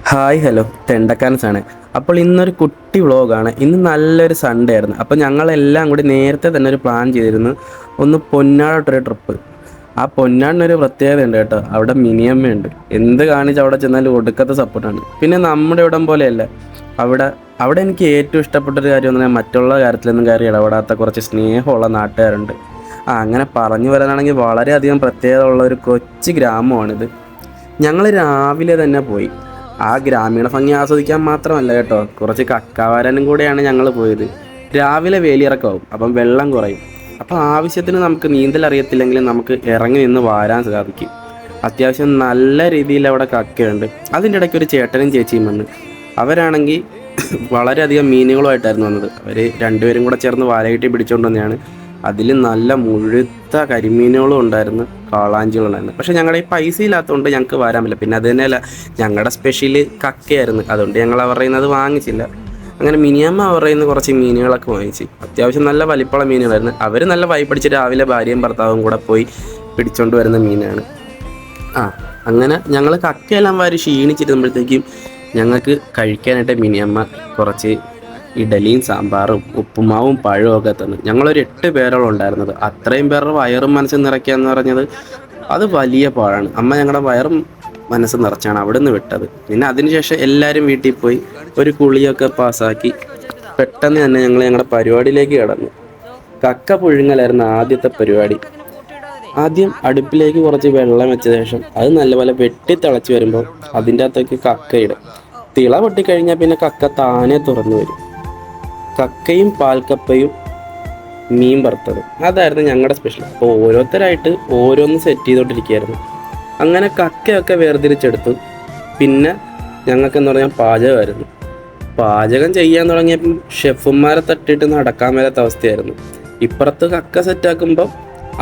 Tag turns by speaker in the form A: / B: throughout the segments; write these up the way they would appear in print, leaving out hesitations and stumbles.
A: Hi hello തെണ്ടക്കാൻസാണ്. അപ്പോൾ ഇന്നൊരു കുട്ടി വ്ളോഗാണ്. ഇന്ന് നല്ലൊരു സൺഡേ ആയിരുന്നു. അപ്പോൾ ഞങ്ങളെല്ലാം കൂടി നേരത്തെ തന്നെ ഒരു പ്ലാൻ ചെയ്തിരുന്നു, ഒന്ന് പൊന്നാടോട്ടൊരു ട്രിപ്പ്. ആ പൊന്നാടിനൊരു പ്രത്യേകത ഉണ്ട് കേട്ടോ, അവിടെ മിനിയമ്മയുണ്ട്. എന്ത് കാണിച്ച് അവിടെ ചെന്നാലും ഒടുക്കത്തെ സപ്പോർട്ടാണ്. പിന്നെ നമ്മുടെ ഇവിടം പോലെയല്ല, അവിടെ അവിടെ എനിക്ക് ഏറ്റവും ഇഷ്ടപ്പെട്ടൊരു കാര്യം എന്ന് പറഞ്ഞാൽ മറ്റുള്ള കാര്യത്തിലൊന്നും കയറി ഇടപെടാത്ത കുറച്ച് സ്നേഹമുള്ള നാട്ടുകാരുണ്ട്. അങ്ങനെ പറഞ്ഞു വരാനാണെങ്കിൽ വളരെയധികം പ്രത്യേകത ഉള്ള ഒരു കൊച്ചു ഗ്രാമമാണിത്. ഞങ്ങൾ രാവിലെ തന്നെ പോയി. ആ ഗ്രാമീണ ഭംഗി ആസ്വദിക്കാൻ മാത്രമല്ല കേട്ടോ, കുറച്ച് കക്കാവാരനും കൂടെയാണ് ഞങ്ങൾ പോയത്. രാവിലെ വേലിയിറക്കമാവും, അപ്പം വെള്ളം കുറയും. അപ്പോൾ ആവശ്യത്തിന് നമുക്ക് നീന്തൽ അറിയത്തില്ലെങ്കിലും നമുക്ക് ഇറങ്ങി നിന്ന് വാരാൻ സാധിക്കും. അത്യാവശ്യം നല്ല രീതിയിൽ അവിടെ കക്കയുണ്ട്. അതിൻ്റെ ഇടയ്ക്ക് ഒരു ചേട്ടനും ചേച്ചിയും വന്ന്. അവരാണെങ്കിൽ വളരെയധികം മീനുകളുമായിട്ടായിരുന്നു വന്നത്. അവർ രണ്ടുപേരും കൂടെ ചേർന്ന് വലയിട്ട് പിടിച്ചുകൊണ്ട് വന്നതാണ്. അതിൽ നല്ല മുഴുത്ത കരിമീനുകളും ഉണ്ടായിരുന്നു, കാളാഞ്ചികളുണ്ടായിരുന്നു. പക്ഷേ ഞങ്ങളുടെ ഈ പൈസ ഇല്ലാത്തതുകൊണ്ട് ഞങ്ങൾക്ക് വരാൻ പറ്റില്ല. പിന്നെ അത് തന്നെയല്ല, ഞങ്ങളുടെ സ്പെഷ്യൽ കക്കയായിരുന്നു, അതുകൊണ്ട് ഞങ്ങൾ അവരുടെ അത് വാങ്ങിച്ചില്ല. അങ്ങനെ മിനിയമ്മ അവരുടെ നിന്ന് കുറച്ച് മീനുകളൊക്കെ വാങ്ങിച്ച്. അത്യാവശ്യം നല്ല വലിപ്പമുള്ള മീനുകളായിരുന്നു. അവർ നല്ല വൈപ്പടിച്ച് രാവിലെ ഭാര്യയും ഭർത്താവും കൂടെ പോയി പിടിച്ചുകൊണ്ട് വരുന്ന മീനാണ്. അങ്ങനെ ഞങ്ങൾ കക്കയെല്ലാം വാരി ക്ഷീണിച്ചിരുന്നപ്പോഴത്തേക്കും ഞങ്ങൾക്ക് കഴിക്കാനായിട്ട് മിനിയമ്മ കുറച്ച് ഇഡലിയും സാമ്പാറും ഉപ്പുമാവും പഴവും ഒക്കെ തന്നു. ഞങ്ങളൊരു 8 പേരോളം ഉണ്ടായിരുന്നത്. അത്രയും പേരുടെ വയറും മനസ്സും നിറയ്ക്കുക എന്ന് പറഞ്ഞത് അത് വലിയ പാടാണ്. അമ്മ ഞങ്ങളുടെ വയറും മനസ്സ് നിറച്ചാണ് അവിടെ നിന്ന് വിട്ടത്. പിന്നെ അതിനുശേഷം എല്ലാവരും വീട്ടിൽ പോയി ഒരു കുളിയൊക്കെ പാസ്സാക്കി പെട്ടെന്ന് തന്നെ ഞങ്ങളുടെ പരിപാടിയിലേക്ക് കടന്നു. കക്ക പുഴുങ്ങലായിരുന്നു ആദ്യത്തെ പരിപാടി. ആദ്യം അടുപ്പിലേക്ക് കുറച്ച് വെള്ളം വെച്ച ശേഷം അത് നല്ലപോലെ വെട്ടി തിളച്ച് വരുമ്പോൾ അതിൻ്റെ അകത്തേക്ക് കക്ക ഇടും. തിള പൊട്ടിക്കഴിഞ്ഞാൽ പിന്നെ കക്ക താനെ തുറന്നു വരും. കക്കയും പാൽക്കപ്പയും മീൻ വറുത്തത് അതായിരുന്നു ഞങ്ങളുടെ സ്പെഷ്യൽ. അപ്പോൾ ഓരോരുത്തരായിട്ട് ഓരോന്ന് സെറ്റ് ചെയ്തുകൊണ്ടിരിക്കുകയായിരുന്നു. അങ്ങനെ കക്കയൊക്കെ വേർതിരിച്ചെടുത്തു. പിന്നെ ഞങ്ങൾക്കെന്ന് പറഞ്ഞാൽ പാചകമായിരുന്നു. പാചകം ചെയ്യാൻ തുടങ്ങിയപ്പം ഷെഫുമാരെ തട്ടിയിട്ട് നടക്കാൻ വരാത്ത അവസ്ഥയായിരുന്നു. ഇപ്പുറത്ത് കക്ക സെറ്റാക്കുമ്പോൾ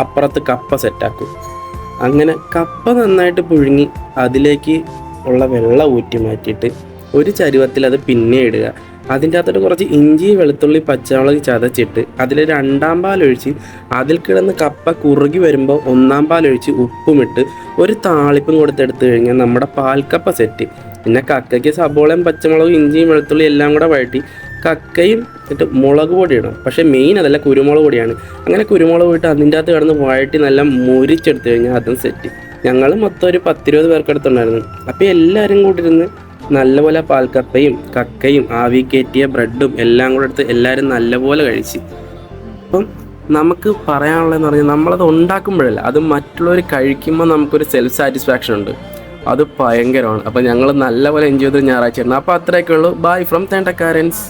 A: അപ്പുറത്ത് കപ്പ സെറ്റാക്കും. അങ്ങനെ കപ്പ നന്നായിട്ട് പുഴുങ്ങി അതിലേക്ക് ഉള്ള വെള്ളം ഊറ്റി മാറ്റിയിട്ട് ഒരു ചരുവത്തിൽ അത് പിന്നെ ഇടുക. അതിൻ്റെ അകത്തോട്ട് കുറച്ച് ഇഞ്ചി വെളുത്തുള്ളി പച്ചമുളക് ചതച്ചിട്ട് അതിൽ 2-ാം പാലൊഴിച്ച് അതിൽ കിടന്ന് കപ്പ കുറുകി വരുമ്പോൾ 1-ാം പാലൊഴിച്ച് ഉപ്പുമിട്ട് ഒരു താളിപ്പും കൊടുത്തെടുത്ത് കഴിഞ്ഞാൽ നമ്മുടെ പാൽക്കപ്പ സെറ്റ്. പിന്നെ കക്കയ്ക്ക് സബോളയും പച്ചമുളകും ഇഞ്ചിയും വെളുത്തുള്ളി എല്ലാം കൂടെ വഴറ്റി കക്കയും ഇട്ട് മുളക് പൊടി ഇടണം. പക്ഷേ മെയിൻ അതല്ല, കുരുമുളക് പൊടിയാണ്. അങ്ങനെ കുരുമുളക് ഇട്ട് അതിൻ്റെ അകത്ത് കിടന്ന് വഴറ്റി നല്ല മുരിച്ചെടുത്ത് കഴിഞ്ഞാൽ അതും സെറ്റ്. ഞങ്ങൾ മൊത്തം ഒരു 10-20 പേർക്കെടുത്തുണ്ടായിരുന്നു. അപ്പോൾ എല്ലാവരും കൂടി ഇരുന്ന് നല്ലപോലെ പാൽക്കപ്പയും കക്കയും ആവി കയറ്റിയ ബ്രെഡും എല്ലാം കൂടെ എടുത്ത് എല്ലാവരും നല്ലപോലെ കഴിച്ച്. അപ്പം നമുക്ക് പറയാനുള്ളതെന്ന് പറഞ്ഞാൽ നമ്മളത് ഉണ്ടാക്കുമ്പോഴല്ല, അത് മറ്റുള്ളവർ കഴിക്കുമ്പോൾ നമുക്കൊരു സെൽഫ് സാറ്റിസ്ഫാക്ഷൻ ഉണ്ട്. അത് ഭയങ്കരമാണ്. അപ്പോൾ ഞങ്ങൾ നല്ലപോലെ എൻജോയ് ചെയ്ത് ഞായറാഴ്ച ആയിരുന്നു. അപ്പോൾ അത്രയൊക്കെ ഉള്ളൂ. Bye from തെണ്ടക്കാരൻസ്.